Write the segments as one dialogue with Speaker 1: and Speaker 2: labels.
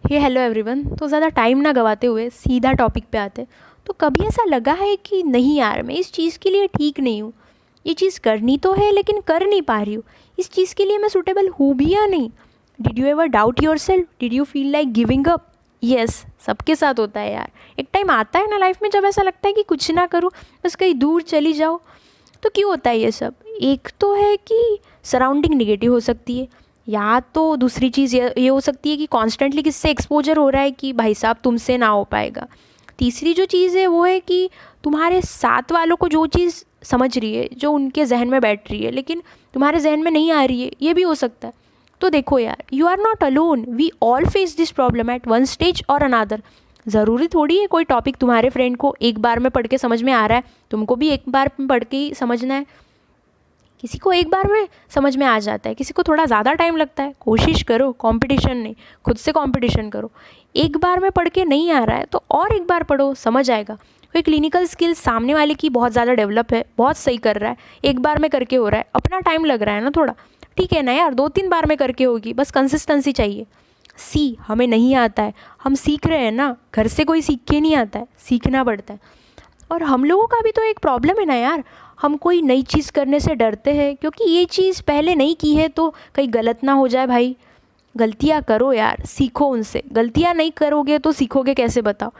Speaker 1: हे hello everyone. तो ज़्यादा time ना गवाते हुए सीधा टॉपिक पे आते हैं। तो कभी ऐसा लगा है कि नहीं यार, मैं इस चीज़ के लिए ठीक नहीं हूँ, ये चीज़ करनी तो है लेकिन कर नहीं पा रही हूँ, इस चीज़ के लिए मैं सूटेबल हूँ भी या नहीं? Did you ever doubt your self? Did you feel like giving up? Yes, सबके साथ होता है यार। एक टाइम आता है ना लाइफ में जब ऐसा लगता है कि कुछ ना करूँ, बस कहीं दूर चली जाओ। तो क्यों होता है ये सब? एक तो है कि सराउंडिंग निगेटिव हो सकती है, या तो दूसरी चीज़ ये हो सकती है कि कॉन्स्टेंटली किससे एक्सपोजर हो रहा है कि भाई साहब तुमसे ना हो पाएगा। तीसरी जो चीज़ है वो है कि तुम्हारे साथ वालों को जो चीज़ समझ रही है, जो उनके जहन में बैठ रही है, लेकिन तुम्हारे जहन में नहीं आ रही है, ये भी हो सकता है। तो देखो यार, you are not alone, we all face this problem at one stage or another. ज़रूरी थोड़ी है कोई टॉपिक तुम्हारे फ्रेंड को एक बार में पढ़ के समझ में आ रहा है, तुमको भी एक बार में पढ़ के ही समझना है। किसी को एक बार में समझ में आ जाता है, किसी को थोड़ा ज़्यादा टाइम लगता है। कोशिश करो, कंपटीशन नहीं, खुद से कंपटीशन करो। एक बार में पढ़ के नहीं आ रहा है तो और एक बार पढ़ो, समझ आएगा। कोई क्लिनिकल स्किल सामने वाले की बहुत ज़्यादा डेवलप है, बहुत सही कर रहा है, एक बार में करके हो रहा है, अपना टाइम लग रहा है ना थोड़ा, ठीक है ना यार, 2-3 बार में करके होगी, बस कंसिस्टेंसी चाहिए। हमें नहीं आता है, हम सीख रहे हैं ना, घर से कोई सीख के नहीं आता है, सीखना पड़ता है। और हम लोगों का भी तो एक प्रॉब्लम है ना यार, हम कोई नई चीज़ करने से डरते हैं क्योंकि ये चीज़ पहले नहीं की है तो कहीं गलत ना हो जाए। भाई गलतियाँ करो यार, सीखो उनसे। गलतियाँ नहीं करोगे तो सीखोगे कैसे, बताओ?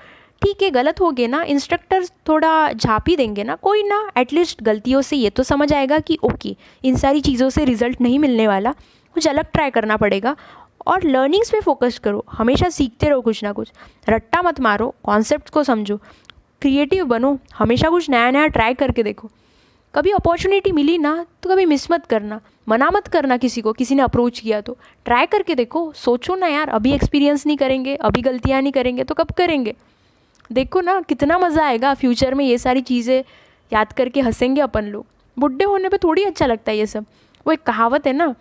Speaker 1: ठीक है, गलत हो गए ना, इंस्ट्रक्टर थोड़ा झाँप ही देंगे ना, कोई ना, एटलीस्ट गलतियों से ये तो समझ आएगा कि ओके, इन सारी चीज़ों से रिजल्ट नहीं मिलने वाला, कुछ अलग ट्राई करना पड़ेगा। और लर्निंग्स पे फोकस करो, हमेशा सीखते रहो कुछ ना कुछ, रट्टा मत मारो, कॉन्सेप्ट को समझो, क्रिएटिव बनो, हमेशा कुछ नया नया ट्राई करके देखो। कभी अपॉर्चुनिटी मिली ना तो कभी मिस मत करना, मना मत करना किसी को, किसी ने अप्रोच किया तो ट्राई करके देखो। सोचो ना यार, अभी एक्सपीरियंस नहीं करेंगे, अभी गलतियाँ नहीं करेंगे तो कब करेंगे? देखो ना कितना मज़ा आएगा फ्यूचर में, ये सारी चीज़ें याद करके हंसेंगे अपन लोग। बुढ़े होने पे थोड़ी अच्छा लगता है ये सब। वो एक कहावत है ना,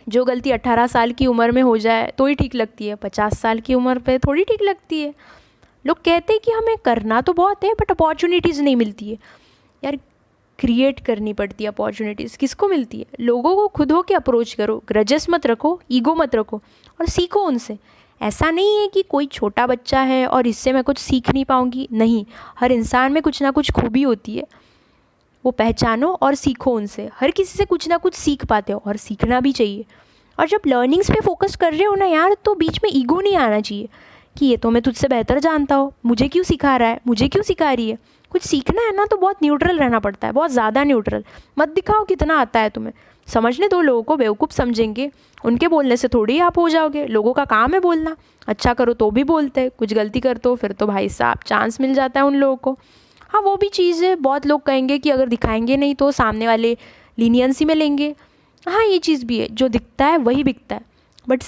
Speaker 1: जो गलती 18 साल की उम्र में हो जाए तो ही ठीक लगती है, 50 साल की उम्र पे थोड़ी ठीक लगती है। लोग कहते हैं कि हमें करना तो बहुत है बट अपॉर्चुनिटीज़ नहीं मिलती है। यार क्रिएट करनी पड़ती है अपॉर्चुनिटीज़। किसको मिलती है? लोगों को खुद हो के अप्रोच करो, ग्रजेस मत रखो, ईगो मत रखो, और सीखो उनसे। ऐसा नहीं है कि कोई छोटा बच्चा है और इससे मैं कुछ सीख नहीं पाऊँगी, नहीं, हर इंसान में कुछ ना कुछ खूबी होती है, वो पहचानो और सीखो उनसे। हर किसी से कुछ ना कुछ सीख पाते हो और सीखना भी चाहिए। और जब लर्निंग्स पे फोकस कर रहे हो ना यार, तो बीच में ईगो नहीं आना चाहिए कि ये तो मैं तुझसे बेहतर जानता हूँ, मुझे क्यों सिखा रहा है, मुझे क्यों सिखा रही है। कुछ सीखना है ना तो बहुत न्यूट्रल रहना पड़ता है, बहुत ज़्यादा न्यूट्रल मत दिखाओ कितना आता है तुम्हें। समझने दो, लोगों को बेवकूफ़ समझेंगे, उनके बोलने से थोड़ी आप हो जाओगे। लोगों का काम है बोलना, अच्छा करो तो भी बोलते हैं, कुछ गलती करते हो फिर तो भाई साहब चांस मिल जाता है उन लोगों को। हाँ वो भी चीज़ है, बहुत लोग कहेंगे कि अगर दिखाएंगे नहीं तो सामने वाले लीनियंसी में लेंगे। हाँ ये चीज़ भी है, जो दिखता है वही बिकता है। But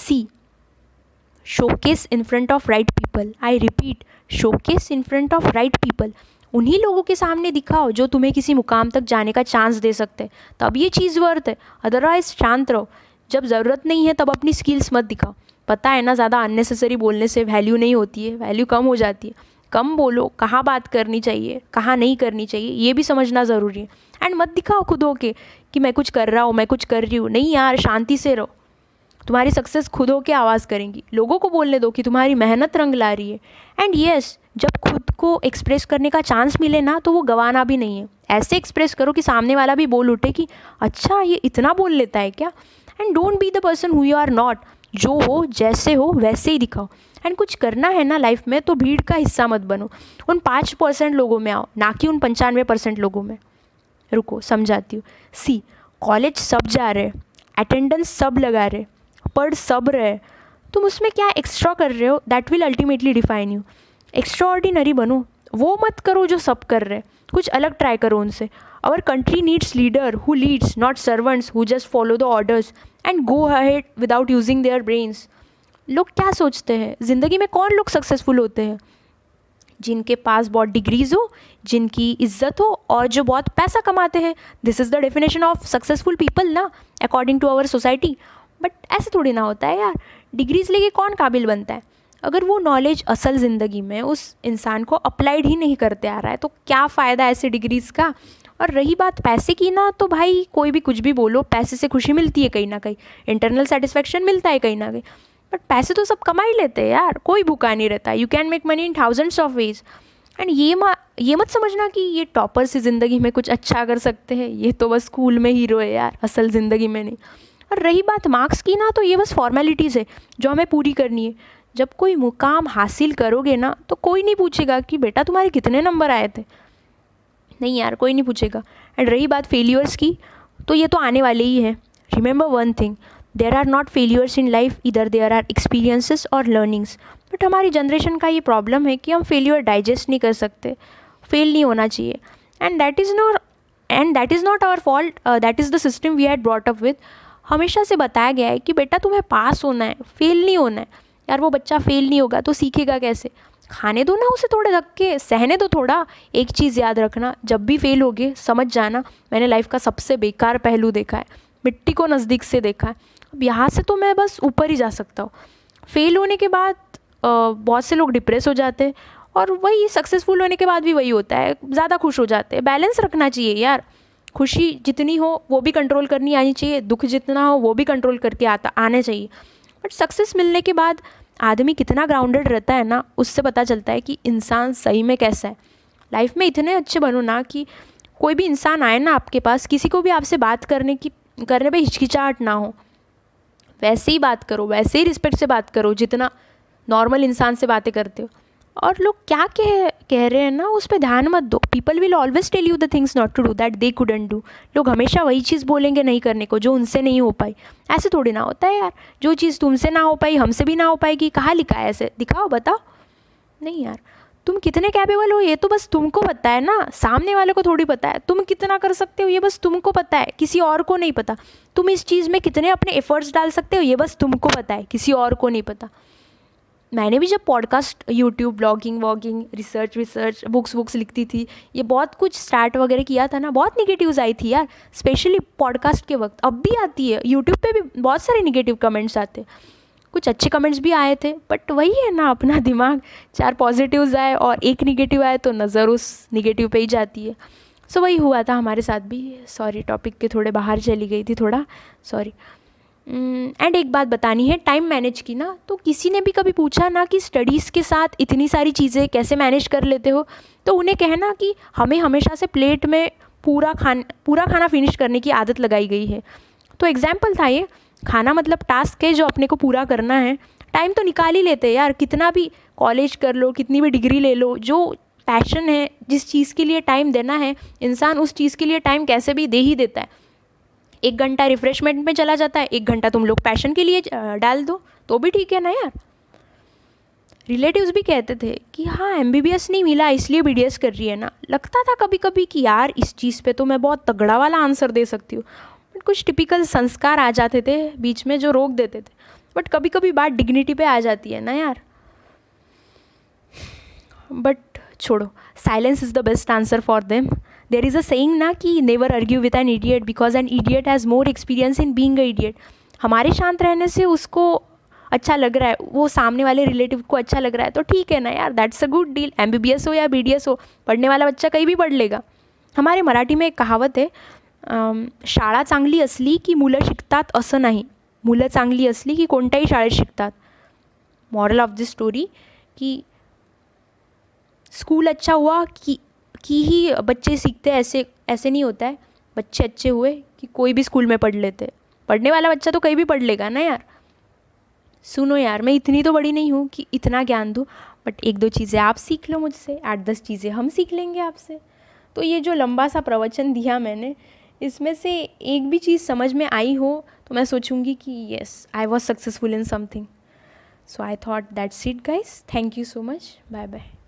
Speaker 1: showcase in front of right people, I repeat, showcase in front of right people. उन्हीं लोगों के सामने दिखाओ जो तुम्हें किसी मुकाम तक जाने का चांस दे सकते हैं, तब ये चीज़ वर्थ है। अदरवाइज शांत रहो, जब ज़रूरत नहीं है तब अपनी स्किल्स मत दिखाओ। पता है ना, ज़्यादा अननेसेसरी बोलने से वैल्यू नहीं होती है, वैल्यू कम हो जाती है। कम बोलो, कहाँ बात करनी चाहिए कहाँ नहीं करनी चाहिए ये भी समझना ज़रूरी है। एंड मत दिखाओ खुद होके कि मैं कुछ कर रहा हूँ, मैं कुछ कर रही हूँ। नहीं यार, शांति से रहो, तुम्हारी सक्सेस खुद होके आवाज़ करेंगी। लोगों को बोलने दो कि तुम्हारी मेहनत रंग ला रही है। एंड येस, जब खुद को एक्सप्रेस करने का चांस मिले ना तो वो गंवाना भी नहीं है। ऐसे एक्सप्रेस करो कि सामने वाला भी बोल उठे कि अच्छा ये इतना बोल लेता है क्या। And don't be the person who you are not. जो हो जैसे हो वैसे ही दिखाओ। एंड कुछ करना है ना लाइफ में तो भीड़ का हिस्सा मत बनो, उन 5% लोगों में आओ, ना कि उन 95% लोगों में। रुको समझाती हूँ। कॉलेज सब जा रहे, अटेंडेंस सब लगा रहे, पढ़ सब रहे, तुम उसमें क्या एक्स्ट्रा कर रहे हो, that will ultimately define you. Extra ordinary बनो, वो मत करो जो सब कर रहे, कुछ अलग ट्राई करो उनसे। Our country needs leader who leads, not servants who just follow the orders and go ahead without using their brains. लोग क्या सोचते हैं, ज़िंदगी में कौन लोग सक्सेसफुल होते हैं? जिनके पास बहुत डिग्रीज़ हो, जिनकी इज्जत हो और जो बहुत पैसा कमाते हैं। This is the definition of successful people ना, according to our society. But ऐसे थोड़ी ना होता है यार, डिग्रीज़ लेके कौन काबिल बनता है? अगर वो नॉलेज असल ज़िंदगी में उस इंसान को अप्लाइड ही नहीं करते आ रहा है तो क्या फ़ायदा ऐसे डिग्रीज़ का। और रही बात पैसे की ना, तो भाई कोई भी कुछ भी बोलो, पैसे से खुशी मिलती है कहीं ना कहीं, इंटरनल सेटिस्फेक्शन मिलता है कहीं ना कहीं। बट पैसे तो सब कमा ही लेते हैं यार, कोई भूखा नहीं रहता। You can make money in thousands of ways. And ये मत समझना कि ये टॉपर से ज़िंदगी में कुछ अच्छा कर सकते हैं, ये तो बस स्कूल में हीरो है यार, असल ज़िंदगी में नहीं। और रही बात मार्क्स की ना, तो ये बस फॉर्मेलिटीज़ है जो हमें पूरी करनी है। जब कोई मुकाम हासिल करोगे ना, तो कोई नहीं पूछेगा कि बेटा तुम्हारे कितने नंबर आए थे, नहीं यार, कोई नहीं पूछेगा। एंड रही बात फेलियर्स की, तो ये तो आने वाले ही है। Remember one thing, there are not failures in life, either there are experiences और लर्निंग्स। बट हमारी जनरेशन का ये प्रॉब्लम है कि हम फेलियर डाइजेस्ट नहीं कर सकते। फेल नहीं होना चाहिए, and that is not our fault, that is the system we had brought up with. हमेशा से बताया गया है कि बेटा तुम्हें पास होना है, फेल नहीं होना है। यार वो बच्चा फेल नहीं होगा तो सीखेगा कैसे? खाने दो ना उसे थोड़े धक्के, सहने दो थोड़ा। एक चीज़ याद रखना, जब भी फेल होगे समझ जाना मैंने लाइफ का सबसे बेकार पहलू देखा है, मिट्टी को नज़दीक से देखा है। अब यहाँ से तो मैं बस ऊपर ही जा सकता हूँ। फेल होने के बाद बहुत से लोग डिप्रेस हो जाते हैं, और वही सक्सेसफुल होने के बाद भी वही होता है, ज़्यादा खुश हो जाते हैं। बैलेंस रखना चाहिए यार, खुशी जितनी हो वो भी कंट्रोल करनी आनी चाहिए, दुख जितना हो वो भी कंट्रोल करके आना चाहिए। बट सक्सेस मिलने के बाद आदमी कितना ग्राउंडेड रहता है ना, उससे पता चलता है कि इंसान सही में कैसा है। लाइफ में इतने अच्छे बनो ना कि कोई भी इंसान आए ना आपके पास, किसी को भी आपसे बात करने पे हिचकिचाहट ना हो। वैसे ही बात करो, वैसे ही रिस्पेक्ट से बात करो जितना नॉर्मल इंसान से बातें करते हो। और लोग क्या कह रहे हैं ना, उस पर ध्यान मत दो। People will always tell you the things not to do that they couldn't do. लोग हमेशा वही चीज़ बोलेंगे नहीं करने को जो उनसे नहीं हो पाई। ऐसे थोड़ी ना होता है यार, जो चीज़ तुमसे ना हो पाई हमसे भी ना हो पाएगी। कहाँ लिखा है ऐसे? दिखाओ, बताओ। नहीं यार, तुम कितने कैपेबल हो ये तो बस तुमको पता है ना, सामने वाले को थोड़ी पता है। तुम कितना कर सकते हो ये बस तुमको पता है, किसी और को नहीं पता। तुम इस चीज़ में कितने अपने एफर्ट्स डाल सकते हो ये बस तुमको पता है, किसी और को नहीं पता। मैंने भी जब podcast, YouTube, blogging vlogging, research, books लिखती थी, ये बहुत कुछ स्टार्ट वगैरह किया था ना, बहुत निगेटिव्स आई थी यार, स्पेशली पॉडकास्ट के वक्त। अब भी आती है, यूट्यूब पे भी बहुत सारे निगेटिव कमेंट्स आते, कुछ अच्छे कमेंट्स भी आए थे। बट वही है ना, अपना दिमाग, 4 पॉजिटिव्स आए और 1 निगेटिव आए तो नज़र उस निगेटिव पे ही जाती है। सो वही हुआ था हमारे साथ भी। सॉरी, टॉपिक के थोड़े बाहर चली गई थी, थोड़ा सॉरी। एंड एक बात बतानी है, टाइम मैनेज की ना, तो किसी ने भी कभी पूछा ना कि स्टडीज़ के साथ इतनी सारी चीज़ें कैसे मैनेज कर लेते हो, तो उन्हें कहना कि हमें हमेशा से प्लेट में पूरा खाना फिनिश करने की आदत लगाई गई है। तो एग्जाम्पल था ये, खाना मतलब टास्क है जो अपने को पूरा करना है। टाइम तो निकाल ही लेते हैं यार, कितना भी कॉलेज कर लो, कितनी भी डिग्री ले लो, जो पैशन है, जिस चीज़ के लिए टाइम देना है, इंसान उस चीज़ के लिए टाइम कैसे भी दे ही देता है। 1 घंटा रिफ्रेशमेंट में चला जाता है, 1 घंटा तुम लोग पैशन के लिए डाल दो तो भी ठीक है ना यार। रिलेटिव्स भी कहते थे कि हाँ MBBS नहीं मिला इसलिए BDS कर रही है ना। लगता था कभी कभी कि यार इस चीज़ पे तो मैं बहुत तगड़ा वाला आंसर दे सकती हूँ, बट कुछ टिपिकल संस्कार आ जाते थे बीच में जो रोक देते थे। बट कभी कभी बात डिग्निटी पे आ जाती है ना यार। बट छोड़ो, silence is the best answer for them. There is a saying ना कि never argue with an idiot because an idiot has more experience in being a idiot. हमारे शांत रहने से उसको अच्छा लग रहा है, वो सामने वाले रिलेटिव को अच्छा लग रहा है, तो ठीक है ना यार, that's a good deal. MBBS हो या BDS हो, पढ़ने वाला बच्चा कहीं भी पढ़ लेगा। हमारे मराठी में एक कहावत है, शाळा चांगली असली की मुलं शिकतात असं नाही, मुलं चांगली असली की कोणत्याही शाळेत शिकतात। मॉरल ऑफ दिस स्टोरी कि स्कूल अच्छा हुआ कि ही बच्चे सीखते, ऐसे नहीं होता है। बच्चे अच्छे हुए कि कोई भी स्कूल में पढ़ लेते, पढ़ने वाला बच्चा तो कहीं भी पढ़ लेगा ना यार। सुनो यार, मैं इतनी तो बड़ी नहीं हूँ कि इतना ज्ञान दूँ, बट 1-2 चीज़ें आप सीख लो मुझसे, 8-10 चीज़ें हम सीख लेंगे आपसे। तो ये जो लंबा सा प्रवचन दिया मैंने, इसमें से एक भी चीज़ समझ में आई हो तो मैं सोचूंगी कि yes, I was successful in something. So I thought that's it guys, thank you so much, bye bye.